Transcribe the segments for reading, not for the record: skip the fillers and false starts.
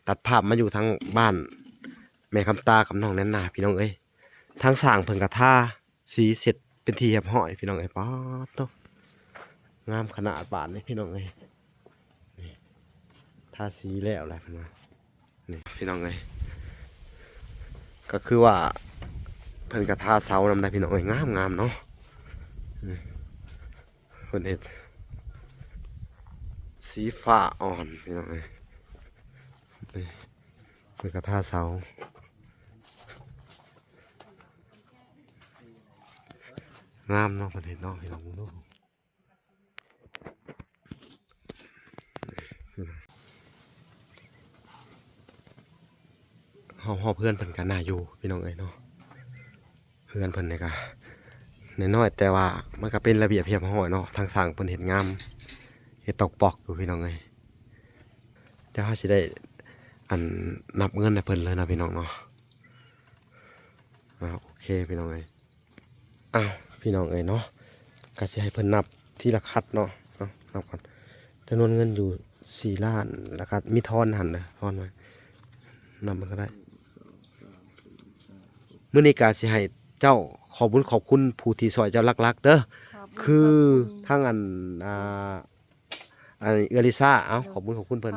ตัดภาพมาอยู่ทั้งบ้านแม่คำตากับน้องแน่นนาพี่น้องเอ้ยทั้งสร้างเพิ่นกระท่าสีเสร็จเป็นทีเรียบร้อยพี่น้องเอ้ยป๊อดโตงามขนาดบาทนี่พี่น้องเอ้ยนี่ทาสีแล้วแหละพี่น้องนี่พี่น้องเอ้ยก็คือว่าเพิ่นกระท่าเสานำได้พี่น้องเอ้ยงามเนาะเพิ่นเฮ็ดสีฟ้าอ่อนพี่น้องเอ้ยนี่เพิ่นกระท่าเสางามเนาะประเทศนอกพี่น้องดูเฮาเพื่อนเพิ่นกันน่าอยู่พี่น้องเอ้ยเนาะเพื่อนเพิ่นนี่ก็น้อยๆแต่ว่ามันก็เป็นระเบียบเรียบร้อยเนาะทางสร้างเพิ่นเฮ็ดงามเฮ็ดตอกปอกอยู่พี่น้องเอ้ยเดี๋ยวเฮาสิได้อันนับเงินให้เพิ่นเลยนะพี่น้องเนาะโอเคพี่น้องเอ้ยพี่น้องเอ้ยเนาะก็สิให้เพิ่นนับที่ละคัดเนาะนับก่อนจำนวนเงินอยู่4 ล้านแล้วก็มีทอนหั่นเด้อทอนไว้นับมันก็ได้มื้อนี้ก็สิให้เจ้าขอบคุณผู้ที่ช่วยเจ้าลักๆเด้อคือทางอันเอลิซ่าขอบคุณเพิ่น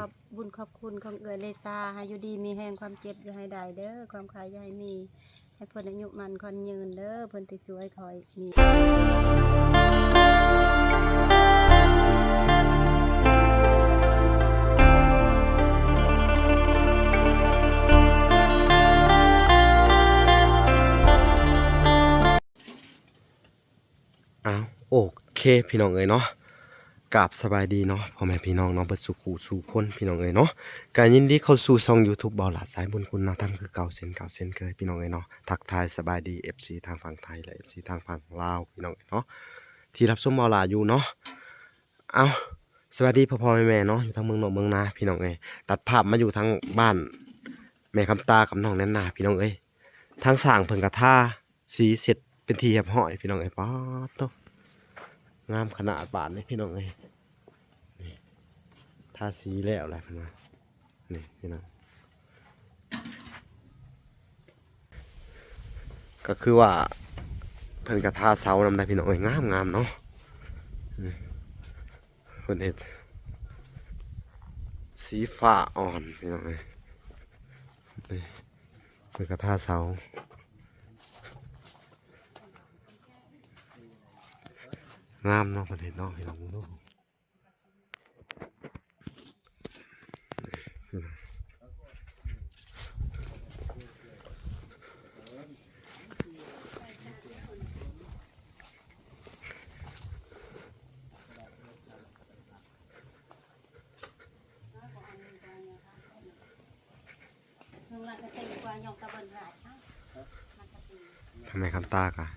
ขอบคุณของเอื้อเลซ่าให้อยู่ดีมีแห่งความเจ็บอย่าให้ได้เด้อความขายอย่าให้มีให้เพิ่นอายุมันคนยืนเด้อเพิ่นที่สวยคอยมีโอเคพี่น้องเอ้ยเนาะกราบสบายดีเนาะพ่อแม่พี่น้องเนาะเบิดสู่คู่สู่คนพี่น้องเอ้ยเนาะการยินดีเข้าสู่ช่อง YouTube เบาหลาสายบุญคุณนะทำคือเก่าเส้นเคยพี่น้องเอ้ยเนาะทักทายสบายดี FC ทางฝั่งไทยและ FC ทางฝั่งลาวพี่น้องเอ้ยเนาะที่รับชมเบาหลาอยู่เนาะสวัสดีพ่อแม่เนาะอยู่ทางเมืองนอกเมืองนาพี่น้องเอ้ยตัดภาพมาอยู่ทั้งบ้านแม่คำตากับน้องแน่นนาพี่น้องเอ้ยทั้งสร้างเพิ่นกระท่าสีเสร็จเป็นทีเรียบร้อยพี่น้องเอ้ยป๊อดโตงามขนาดบาทนี่พี่น้องเอ้ยนี่ทาสีแล้วแหละพี่น้องนี่พี่น้องก็คือว่าเพิ่นกระทาเสานำได้พี่น้องเอ้ยงามเนาะเพิ่นเฮ็ดสีฟ้าอ่อนพี่น้องเอ้ยนี่เพิ่นกระทาเสางามเนาะประเทศนอกพี่น้องดูทำไมคำตากะ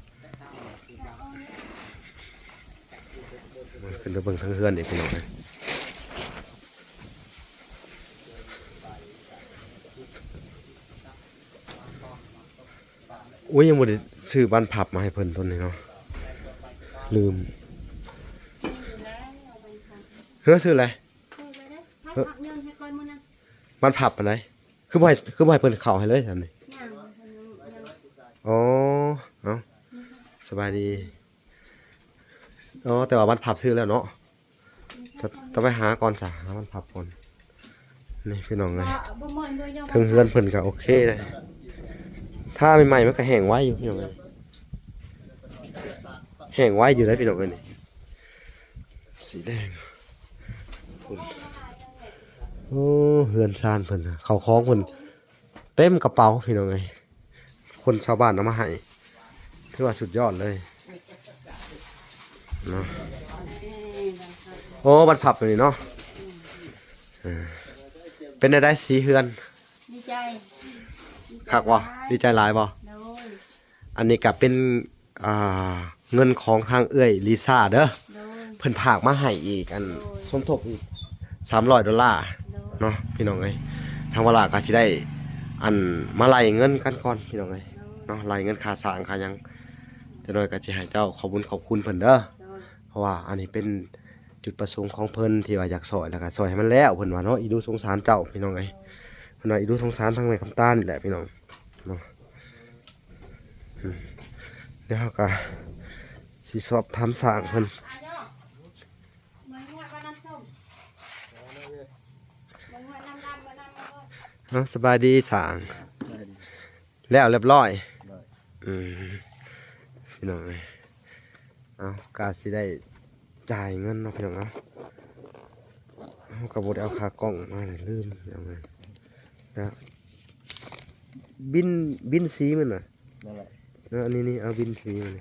ขึ้นไปเบิ่งทั้งเฮือนอีกพี่น้องเลยอุ้ยยังบ่ได้ซื้อบ้านผับมาให้เพิ่นต้นนี้เนาะลืมเฮ้อซื้ออะไรบ้านผับอะไรคือบ่ให้เพิ่นเข้าให้เลยซั่นนี่อ๋อสบายดีแต่ว่าบ้านผับซื้อแล้วเนาะต้องไปหาก่อนหาบ้านผับก่อนนี่พี่น้องเลยถึงเฮือนเพิ่นก็โอเคเลยถ้าใหม่ๆมันก็แห้งไว้อยู่พี่น้องเลยแห้งไว้อยู่ได้พี่น้องเลยนี่สีแดงโอ้เฮือนซานเพิ่นเขาคล้องเพิ่นเต็มกระเป๋าพี่น้องเลยคนชาวบ้านเอามาให้ถือว่าสุดยอดเลยเนาะโอ้บันผับเลยเนาะเป็นได้สีเฮือนดีใจคักวะดีใจหลายบ่อันนี้ก็เป็นเงินของทางเอื้อยลิซ่าเด้อเพิ่นผากมาให้อีกอันสมทบอีก$300เนาะพี่น้องเอ้ยทางเวลาก็สิได้อันมาไล่เงินกันก่อนพี่น้องเอ้ยเนาะไล่เงินค่าสร้างค่าหยังจะน้อยก็สิให้เจ้าขอบคุณเพิ่นเด้อเพราะว่าอันนี้เป็นจุดประสงค์ของเพิ่นที่ว่าอยากซอยแล้วก็ซอยให้มันแล้วเพิ่นว่าเนาะอีดูสงสารเจ้าพี่น้องเอ้ย หน่อยดูสงสารทางแม่คำตาลนี่แหละพี่น้องเนาะเดี๋ยวเราก็สิสอบถามสร้างเพิ่นสบายดีสร้างแล้วเรียบร้อยพี่น้องเอากาสิได้จ่ายเงินเนาะพี่น้องเอากระโดดเอาขากล้องมาเลยลืมอย่างไรนะบินสีมันน่ะนั่นแหละอันนี้เอาบินสีมัน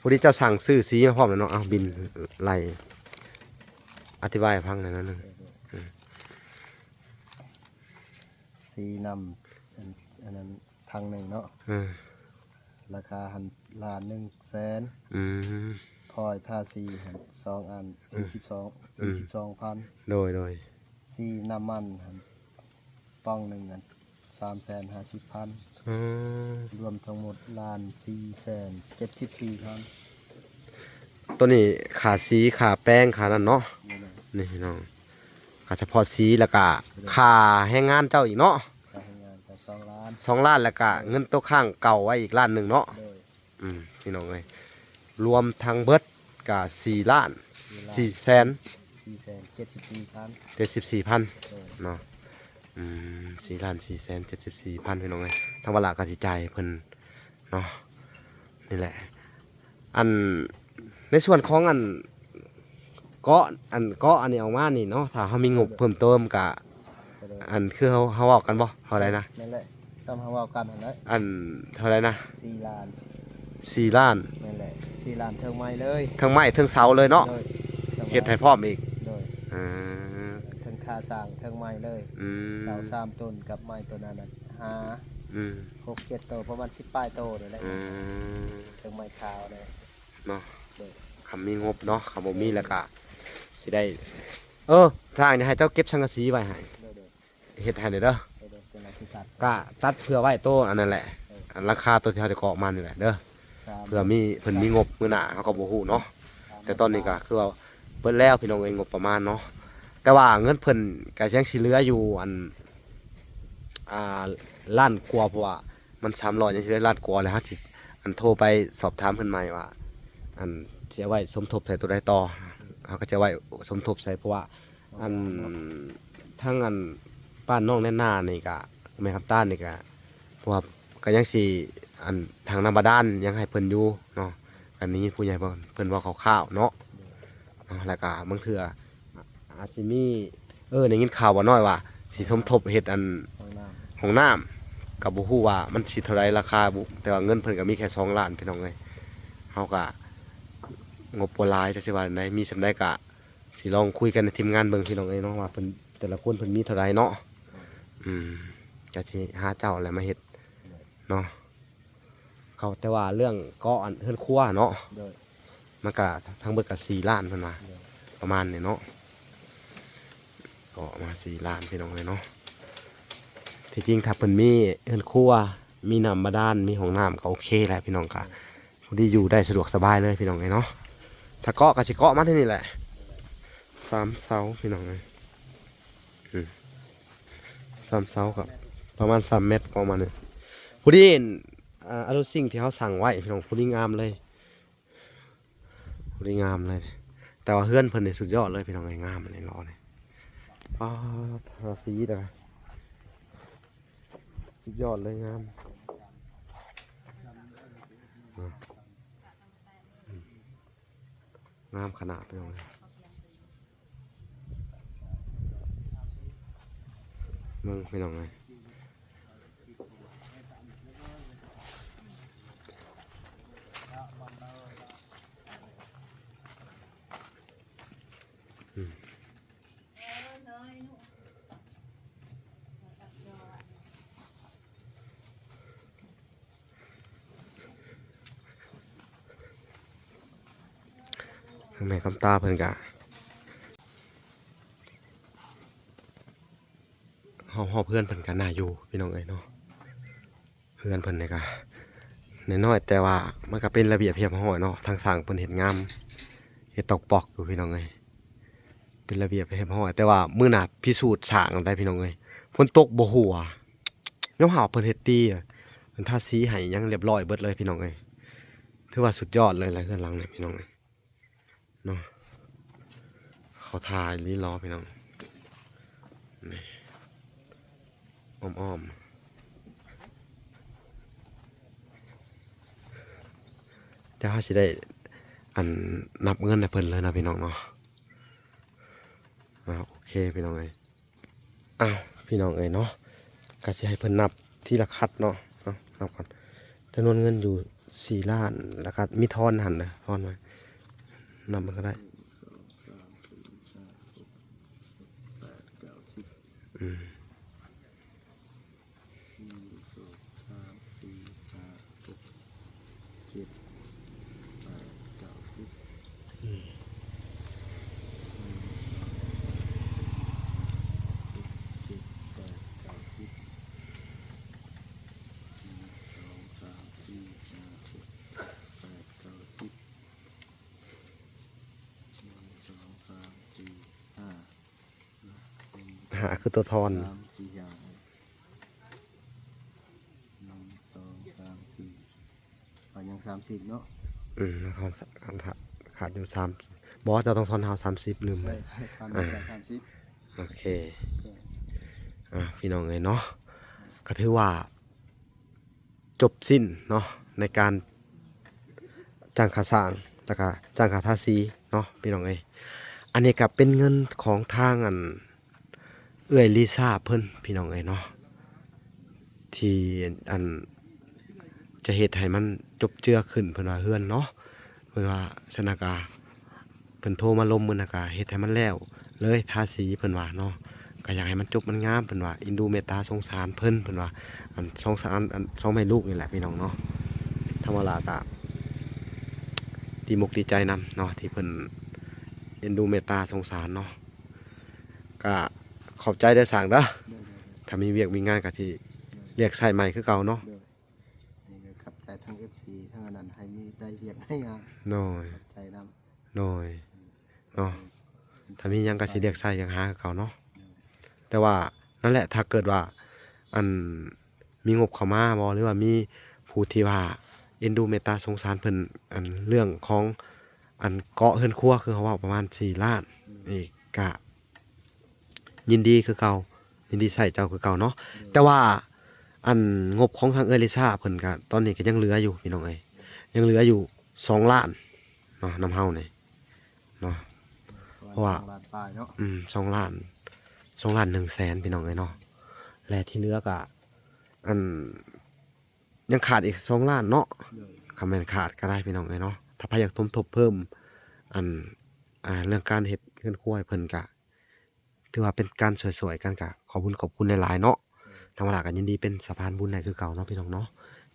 พอดีเจ้าสั่งซื้อสีมาพร้อมแล้วเนาะเอาบินไล่อธิบายพังหน่อยนึงสีนำอันนั้นทางหนึ่งเนาะราคา1,100,000พลอยทาสีหัน2 อัน42,000โดยสีน้ำมันหันป้อง1 อัน350,000รวมทั้งหมด1,474,000ตัวนี้ขาสีขาแป้งขานั่นเนาะนี่น้องขาเฉพาะสีแล้วก็ขาแห้งงานเจ้าอีกเนาะ2 ล้านแล้วก็เงินตัวข้างเก่าไว้อีก1 ล้านเนาะพี่น้องเลยรวมทั้งเบิดกับ4,474,000เนาะ4,474,000พี่น้องเลยทั้งเวลากสิจ่ายเพิ่นเนาะนี่แหละในส่วนของเกาะอันนี้ออกมานี่เนาะถ้าเขามีงบเพิ่มเติมกะคือเขาบอกกันบ่เท่าไรนะนั่นแหละซ้ำเขาบอกกันนั่นแหละเท่าไรนะ4 ล้าน4 ล้านนั่นแหละ4 ล้านเทิงไม้เลยเทิงไม้เทิงเสาเลยเนาะเฮ็ดให้พร้อมอีกเทิงค่าสร้างเทิงไม้เลยเสา3 ต้นกับไม้ตัวนั้น6-7 ต้นประมาณ10 ปลายโตนี่แหละเทิงไม้ขาวเลยเนาะคำมีงบเนาะคำบ่มีแล้วก็สิได้ทางนี้ให้เจ้าเก็บสังกะสีไว้ให้เฮ็ดให้เด้อก็ตัดเพื่อไว้โตอันนั้นแหละราคาตัวที่เขาจะเกาะมานี่แหละเด้อเพื่อเพิ่นมีงบมื้อหน้าเขาก็บ่ฮู้เนาะแต่ตอนนี้ก็คือว่าเบิดแล้วพี่น้องงบประมาณเนาะแต่ว่าเงินเพิ่นก็ยังสิเหลืออยู่ล้านกว่าเพราะว่ามัน300ยังสิได้ล้านกว่าเลยฮะสิโทรไปสอบถามเพิ่นใหม่ว่าสิเอาไว้สมทบใส่ตัวใดต่อเขาก็จะไว้สมทบใส่เพราะว่าทั้งป้านน้องแน่นานี่ก็แม่คำต้านนี่ก็เพราะว่าก็ยังสิทางน้ำบาดาลยังให้เพิ่นอยู่เนาะอันนี้ผู้ใหญ่เพิ่นว่าคร่าวๆเนาะแล้วก็บางเทื่ออาจสิมีได้ยินข่าวว่าน้อยว่าสิสมทบเฮ็ดห้องน้ำก็บ่ฮู้ว่ามันสิเท่าไรราคาแต่ว่าเงินเพิ่นก็มีแค่2 ล้านพี่น้องเอ้ยเฮาก็งบบ่หลายจักสิว่าไหนมีสำาใดก็สิลองคุยกันในทีมงานเบิ่งพี่น้องเอ้ยเนาะว่าเพิ่นแต่ละคนเพิ่นมีเท่าไรเนาะก็สิหาเจ้าอะไรมาเฮ็ดเนาะเขาแต่ว่าเรื่องเกาะเฮือนครัวเนาะมันก็ทั้งเบิดก็4 ล้านเพิ่นว่าประมาณนี้เนาะก็มา4 ล้านพี่น้องเอ้ยเนาะที่จริงถ้าเพิ่นมีเฮือนครัวมีน้ำบาดาลมีห้องน้ำก็โอเคแหละพี่น้องก็ผู้ที่อยู่ได้สะดวกสบายเลยพี่น้องเอ้ยเนาะถ้าเกาะก็สิเกาะมาที่นี่แหละ3 เสาพี่น้องเอ้ย3 เสาครับประมาณ3 เมตรประมาณนี้ผู้ที่อนุสิ่งที่เขาสั่งไว้พี่น้องผู้ที่งามเลยผู้ที่งามเลยแต่ว่าเฮือนเพิ่นนี่สุดยอดเลยพี่น้องงามเลยรอเลยทาสีนะสุดยอดเลยงามงามขนาดพี่น้องมึงพี่น้องเลยแม่คำตาเพิ่นกะเฮาเพื่อนเพิ่นกันน่าอยู่พี่น้องเอ้ยเนาะเพื่อนเพิ่นนี่กะน้อยๆแต่ว่ามันก็เป็นระเบียบเรียบร้อยเนาะทางสร้างเพิ่นเฮ็ดงามเฮ็ดตอกปอกอยู่พี่น้องเอ้ย เป็นระเบียบเรียบร้อยแต่ว่ามื้อหน้าพิสูจน์สร้างได้พี่น้องเอ้ยฝนตกบ่หัวยามหาเพิ่นเฮ็ดดีอะเพิ่นทาสีให้ยังเรียบร้อยเบิดเลยพี่น้องเอ้ยถือว่าสุดยอดเลยหลายเรือนหลังเนี่ยพี่น้องเอ้ยเนาะเขาทาอีหลีรอพี่น้องนี่อ้อมๆเดี๋ยวเฮาสิได้อันนับเงินให้เพิ่นเลยนะพี่น้องเนาะโอเคพี่น้องเอ้ยพี่น้องเอ้ยเนาะก็สิให้เพิ่นนับทีละคัดเนาะนับก่อนจำนวนเงินอยู่4 ล้านแล้วก็มีทอนหั่นนะทอนไว้นับมันก็ได้หาคือตัวทอน 3 4อย่าง1 2 3 4ยัง30เนาะ ทอนขาดอยู่3บอสจะต้องทอนเฮา30ลืมไป ทอน30 โอเคพี่น้องเอ้ยเนาะก็ถือว่าจบสิ้นเนาะในการจ้างค่าสร้างแล้วก็จ้างค่าทาสีเนาะพี่น้องเอ้ยอันนี้ก็เป็นเงินของทางเอื้อยลิซ่าเพิ่นพี่น้องเอ้ยเนาะที่จะเฮ็ดให้มันจบเจือขึ้นเพิ่นว่าเฮือนเนาะเพิ่นว่าชนากาเพิ่นโทรมาลมมื้อนากาเฮ็ดให้มันแล้วเลยทาสีเพิ่นว่าเนาะก็อยากให้มันจบมันงามเพิ่นว่าอินดูเมตตาสงสารเพิ่นว่าสงสารสองแม่ลูกนี่แหละพี่น้องเนาะธรรมดาก็ดีมกดีใจนำเนาะที่เพิ่นเอ็นดูเมตตาสงสารเนาะก็ขอบใจได้สั่งเด้อถ้ามีเวียกมีงานก็สิเรียกใส่ใหม่คือเก่าเนาะนี่ครับใจทั้ง FC ทั้งอันนั้นให้มีได้เรียนให้งาน น้อย ใจนำ น้อยเนาะถ้ามีหยังก็สิเรียกใส่ยังหาคือเก่าเนาะแต่ว่านั่นแหละถ้าเกิดว่ามีงบเข้ามาบ่หรือว่ามีผู้ที่ว่าเอ็นดูเมตตาสงสารเพิ่นเรื่องของเกาะเฮือนครัวคือเขาว่าประมาณ4 ล้านนี่ก็ยินดีคือเก่ายินดีใส่เจ้าคือเก่าเนาะแต่ว่างบของทางเอลิซ่าเพิ่นก็ตอนนี้ก็ยังเหลืออยู่พี่น้องเอ้ยยังเหลืออยู่2 ล้านเนาะนำเฮานี่เนาะเพราะว่า2 ล้านปลายเนาะ2 ล้าน2 ล้าน1 แสนพี่น้องเอ้ยเนาะและที่เหลือก็ยังขาดอีก2 ล้านเนาะคำแม่นขาดก็ได้พี่น้องเอ้ยเนาะถ้าใครอยากทบเพิ่มเรื่องการเฮ็ดเฮือนครัวให้เพิ่นก็ถือว่าเป็นการสวยๆกันก็ขอบคุณหลายๆเนาะทางวัดก็ยินดีเป็นสะพานบุญให้คือเก่าเนาะพี่น้องเนาะ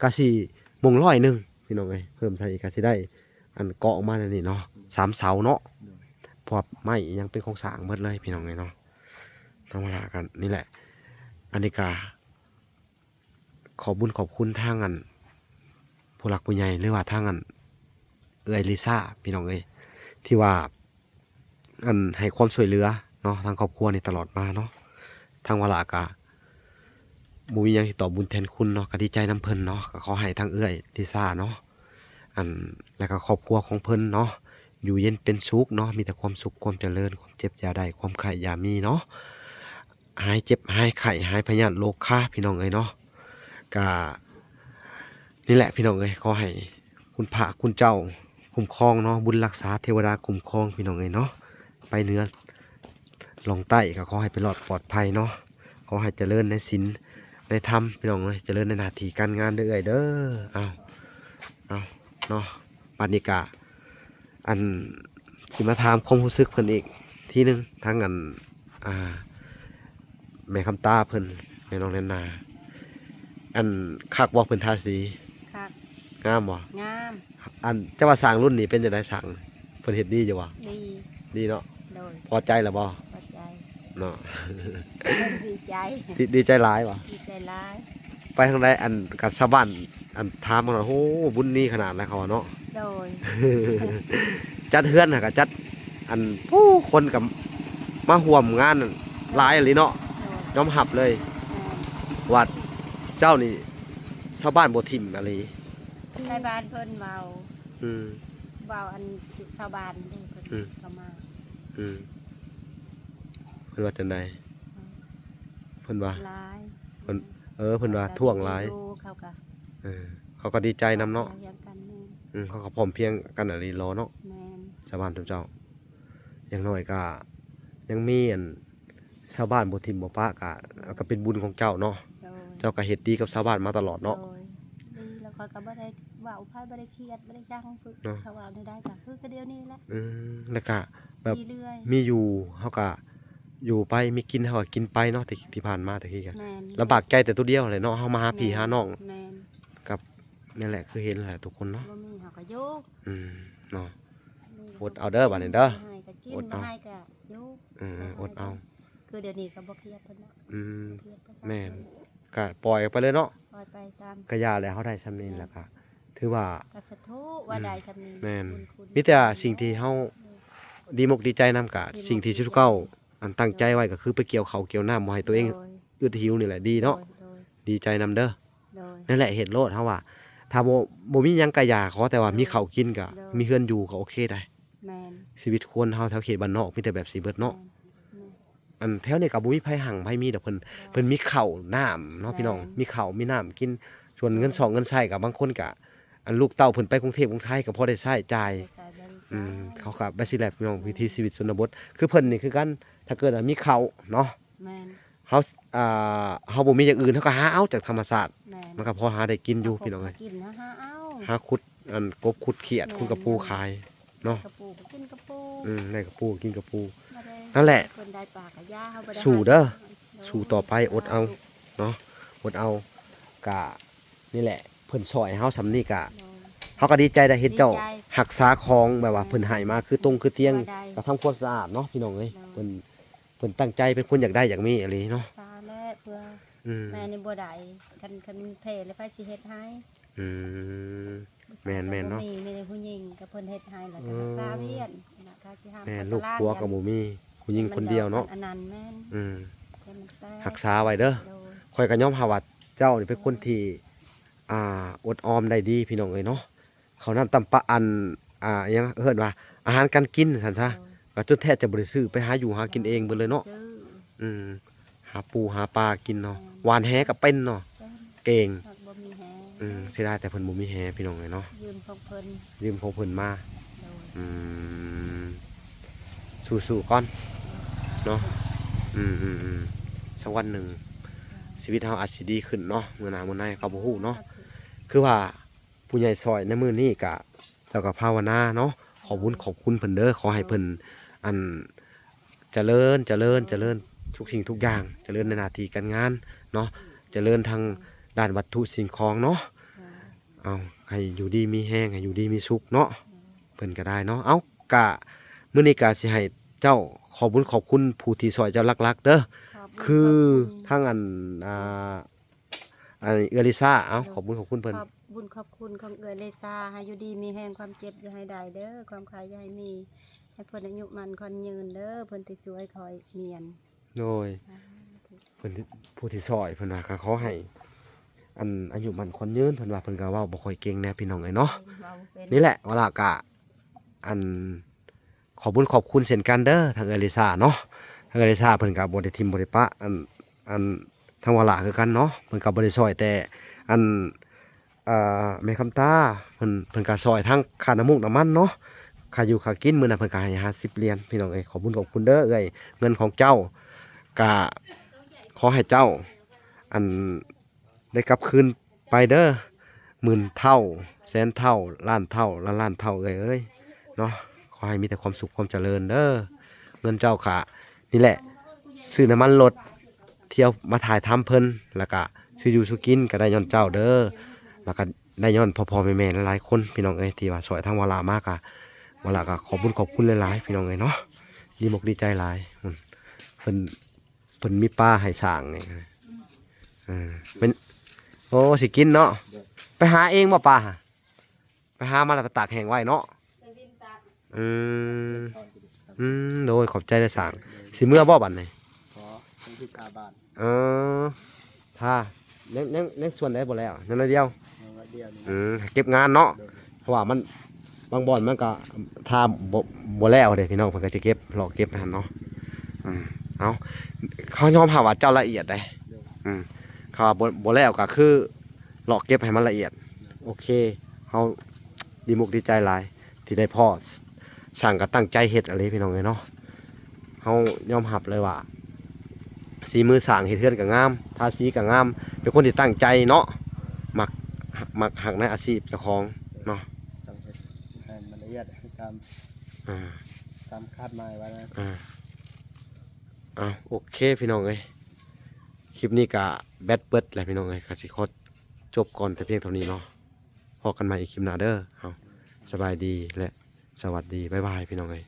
ก็สิมง100พี่น้องเอ้ยเพิ่มใส่อีกก็สิได้เกาะออกมานี่เนาะ3 เสาเนาะเพราะไม้ยังเป็นของสร้างหมดเลยพี่น้องเอ้ยเนาะทางวัดกันนี่แหละอันนี้ก็ขอบคุณทางผู้หลักผู้ใหญ่หรือว่าทางเอื้อยลิซ่าพี่น้องเอ้ยที่ว่าให้ความช่วยเหลือเนาะทางครอบครัวนี่ตลอดมาเนาะทางวลากะบ่มีหยังสิตอบบุญแทนคุณเนาะก็ดีใจนํเพิ่นเนาะก็ขอให้ทางเอื้อยลิซ่าเนาะแล้วก็ครอบครัวของเพิ่นเนาะอยู่เย็นเป็นสุขเนาะมีแต่ความสุขความเจริญความเจ็บอย่าได้ความไข้อย่ามีเนาะหายเจ็บหายไข้หายพยาธิโรคพี่น้องเอ้ยเนาะก็นี่แหละพี่น้องเอ้ยขอให้คุณพระคุณเจ้าคุ้มครองเนาะบุญรักษาเทวดาคุ้มครองพี่น้องเอ้ยเนาะไปเหนือลงใต้ก็ขอให้ไปรอดปลอดภัยเนาะขอให้เจริญในศีลในธรรมพี่น้องเอ้ยเจริญในหน้าที่การงานเด้อเด้อเอาเนาะปานิกาสิมาถามความรู้สึกเพิ่นอีกทีนึงทั้งแม่คำตาเพิ่นแม่น้องแนนนาคักบ่เพิ่นทาสีคักงามบ่ งาม จะว่าสร้างรุ่นนี้เป็นจังได๋สร้างเพิ่นเฮ็ดดีอยู่บ่ดีเนาะโดยพอใจแล้วบ่พอใจเนาะ ดีใจดีใจหลายบ่ดีใจหลายไปทางใดกับชาวบ้านถามมาโอ้บุญนี้ขนาดแล้วเขาเนาะโดย จัดเฮือนน่ะก็จัดผู้คนกับ มาร่วมงานหลายอะไรเนาะยอมรับเลยวัดเจ้านี่ชาวบ้านบ่ทิ่มอะไร ชาวบ้านเพิ่นเบา อืม เบาอันชาวบ้านเด้เพิ่น อืม เข้ามา อืมเพิ่นว่าจังไดเพิ่นว่า หลาย เพิ่นเพิ่นว่าท่วงหลาย ดูเขาก็ เขาก็ดีใจนำเนาะ เรียงกันแม่น เขาก็พร้อมเพรียงกันอะไรรอเนาะ แม่น ชาวบ้านทุกเจ้าอย่างน้อยก็ยังมีอันชาวบ้านบ่ทิ่มบ่ปะก็เป็นบุญของเจ้าเนาะ โดย เจ้าก็เฮ็ดดีกับชาวบ้านมาตลอดเนาะ โดยดีแล้วเขาก็บ่ได้เว้าไผบ่ได้เครียดบ่ได้จังฝึก เนาะ เขาเว้าได้ก็คือก็เดี๋ยวนี้แหละ แล้วก็แบบ ดีเรื่อย มีอยู่เฮาก็อยู่ไปมีกินเฮาก็กินไปเนาะที่ผ่านมาตะกี้ก็ แม่น ลำบากใจแต่ตัวเดียวเลยเนาะเฮามาหาพี่หาน้อง แม่น กับนี่แหละคือเห็นแหละทุกคนเนาะ บ่มีเฮาก็อยู่ เนาะ อดเอาเด้อบัดนี้เด้อ ให้ก็กิน อดเอา บ่ให้ก็อยู่ อดเอา คือเดี๋ยวนี้ก็บ่เครียดเพิ่นเนาะ เครียดภาษา แม่นก็ปล่อยไปเลยเนาะ ปล่อยไปตาม ก็ย่าแล้วเฮาได้ซำนี้แล้วก็ถือว่า กสะทุว่าได้ซำนี้ แม่น บุญคุณ มีแต่สิ่งที่เฮาดีมกดีใจนำกะสิ่งที่ชุดเก้าอันตั้งใจไว้ก็คือไปเกี่ยวข้าวเกี่ยวน้ำบ่ให้ตัวเอง โดย อึดหิวนี่แหละดีเนาะ โดย ดีใจนำเด้อ โดย นั่นแหละเฮ็ดโลดเฮาว่าถ้าบ่มีหยังก็อย่าขอแต่ว่ามีข้าวกินก็มีเฮือนอยู่ก็โอเคได้ แม่น ชีวิตคนเฮาแถวเขตบ้านนอกมีแต่แบบสิเบิดเนาะ อันแถวนี้ก็บ่มีไผหั่งไผมีดอกเพิ่นมีข้าวน้ำเนาะพี่น้องมีข้าวมีน้ำกินส่วนเงินสองเงินใช้ก็บางคนก็อันลูกเต้าเพิ่นไปกรุงเทพกรุงไทยก็พอได้ใช้จ่าย ไปใส่บริการ เขาก็บ่สิแลพี่น้องวิถีชีวิตชนบทคือเพิ่นนี่คือกันถ้าเกิดว่ามีข้าวเนาะ แม่น เฮาเฮาบ่มีอย่างอื่นเฮาก็หาเอาจากธรรมชาติ แม่น มันก็พอหาได้กินอยู่พี่น้องเอ้ย กินนะฮะเอ้า หาขุดอันกบขุดเขียดขุดกระปูขายเนาะ กระปูก็กินกระปู ได้กระปูกินกระปู บ่ได้ นั่นแหละ คนได้ปากกับยาเฮาบ่ได้ สู้เด้อ ให้ สู้ต่อไปอดเอา เนาะอดเอากะนี่แหละเพิ่นช่วยเฮาสำนี้กะ โดย เฮาก็ดีใจได้เห็นเจ้า ดีใจ รักษาของแบบว่าเพิ่นให้มาคือตรงคือเตียง ได้ ก็ทำความสะอาดเนาะพี่น้องเอ้ย ได้ เพิ่นตั้งใจเป็นคนอยากได้อยากมีอะไรเนาะ ซาแลเพื่อ อืม แม่นี่บ่ได้คันเพแล้วไผสิเฮ็ดให้ อืม แม่นๆเนาะ บ่มีแต่ผู้หญิงก็เพิ่นเฮ็ดให้แล้วก็รักษาเวียนนะค่าสิห้าม แม่ ไป ลูก ตาด ผัวกับบ่มีผู้หญิงคนเดียวเนาะ อันนั้นแม่น อืม แต่มันแตก รักษาไว้เด้อ โดย ข่อยก็ยอมรับว่าเจ้านี่เป็นคนที่อดออมได้ดีพี่น้องเอ้ยเนาะเขาวนำตำปะอันอิหยังเอิ้นว่าอาหารการกินซั่นซะก็จนแทบจะบ่ได้ซื้อไปหาอยู่หากินเองเบิดเลยเนาะ ซื้อ อืมหาปูหาปลากินเนาะหวานแหก็เป็นเนาะ เป็น เก่ง หากบ่มีแฮ เสียดายแต่เพิ่นบ่มีแหพี่น้องเอ้ยเนาะ ยืมของเพิ่น ยืมของเพิ่นมา โดย อืมสู้ๆก่อนเนาะสักวันหนึ่งชีวิตเฮาอาจสิดีขึ้นเนาะมื้อหน้ามื้อในก็บ่ฮู้เนาะคือว่าผู้ใหญ่ซอยในมื้อนี้ก็เจ้าก็ภาวนาเนาะขอบคุณเพิ่นเด้อขอให้เพิ่นอันเจริญทุกสิ่งทุกอย่างเจริญในหน้าที่การงานเนาะเจริญทางด้านวัตถุสิ่งของเนาะเอาให้อยู่ดีมีแห้งให้อยู่ดีมีสุขเนาะเพิ่นก็ได้เนาะเอากะมื้อนี้ก็สิให้เจ้าขอบคุณผู้ที่ซอยเจ้ารักๆเด้อ ขอบณ คือ ขอบคุณ ทั้งอันเอลิซ่าเอาขอบคุณเพิ่น ขอบบุญขอบคุณของเอื้อเลซาให้อยู่ดีมีแห่งความเจ็บอย่าให้ได้เด้อความขายอย่าให้มีให้เพิ่นอายุมันคนยืนเด้อเพิ่นที่สวยคอยเนียน โดยเพิ่นที่ผู้ที่ซอยเพิ่นว่าก็ขอให้อันอายุมันคนยืนเพิ่นว่าเพิ่นก็เว้าบ่ค่อยเก่งแน่พี่น้องเอ้ยเนาะ เว้าเป็น นี่แหละเวลากะอันขอบคุณเช่นกันเด้อทางเอลิซ่าเนาะทางเอลิซ่าเพิ่นก็บ่ได้ทิมบ่ได้ปะอันทางวาระคือกันเนาะเพิ่นก็บ่ได้ซอยแต่อันแม่คำตาเพิ่นก็ซอยทั้งค่าน้ำมูกน้ำมันเนาะค่าอยู่ค่ากินมื้อนั้นเพิ่นก็ให้50เหรียญพี่น้องเอ้ยขอบคุณเด้อเอ้ยเงินของเจ้าก็ขอให้เจ้าอันได้กลับคืนไปเด้อหมื่นเท่าแสนเท่าล้านเท่าล้านเท่าเอ้ยเนาะขอให้มีแต่ความสุขความเจริญเด้อเงินเจ้าค่ะนี่แหละซื้อน้ำมันรถเที่ยวมาถ่ายทำเพิ่นแล้วก็ซื้ออยู่ซื้อกินก็ได้ย้อนเจ้าเด้อแล้วก็ได้ย้อนพ่อแม่หลายๆคนพี่น้องเอ้ยที่ว่าสวยทางวลามากอะวลาก็ขอบคุณหลายๆพี่น้องเอ้ยเนาะดีมกดีใจหลายเพิ่นมีป้าให้สร้างนี่เป็นโอ้สิกินเนาะไปหาเองบ่ป้าไปหามาแล้วก็ตากแห้งไว้เนาะโดยขอบใจได้สั่ง สิเมื่อบ่บัดนี้ ขอเป็นที่ชาบ้าน เออถ้าในส่วนใดบ่แล้วนั่นเดียว เอาเดียวนี่ เก็บงานเนาะเพราะว่ามันบางบ่อนมันก็ถ้าบ่แล้วเด้พี่น้องเพิ่นก็จะเก็บรอเก็บหั่นเนาะเอาเขายอมรับว่าเจ้าละเอียดได้เขาว่าบ่แล้วก็คือรอเก็บให้มันละเอียดโอเคเฮาดีมุกดีใจหลายที่ได้พ่อช่างก็ตั้งใจเฮ็ดอะไรพี่น้องเอ้ยเนาะเฮายอมรับเลยว่าสีมือสร้างเฮ็ดเฮือนก็งามทาสีก็งามเป็นคนที่ตั้งใจเนาะมักหักในอาชีพเจ้าของเนาะ ต้องเฮ็ดให้มันละเอียดตามคาดหมายไว้นะโอเคพี่น้องเอ้ยคลิปนี้ก็แบตเบิดแหละพี่น้องเอ้ยก็สิขอจบก่อนแต่เพียงเท่านี้เนาะพบกันใหม่อีกคลิปหน้าเด้อเอาสบายดีและสวัสดีบ๊ายบายพี่น้องเอ้ย